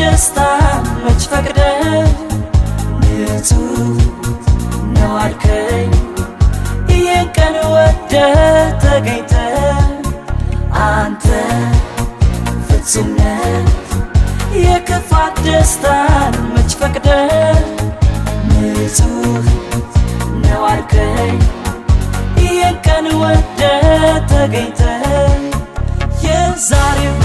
ደስታን መች ፈቅደ ንጹህ ነው አልከኝ ይህን ቀን ወደ ተገኝተ አንተ ፍጹም ነህ የክፋት ደስታን መች ፈቅደ ንጹህ ነው አልከኝ ይህን ቀን ወደ ተገኝተ የዛሬው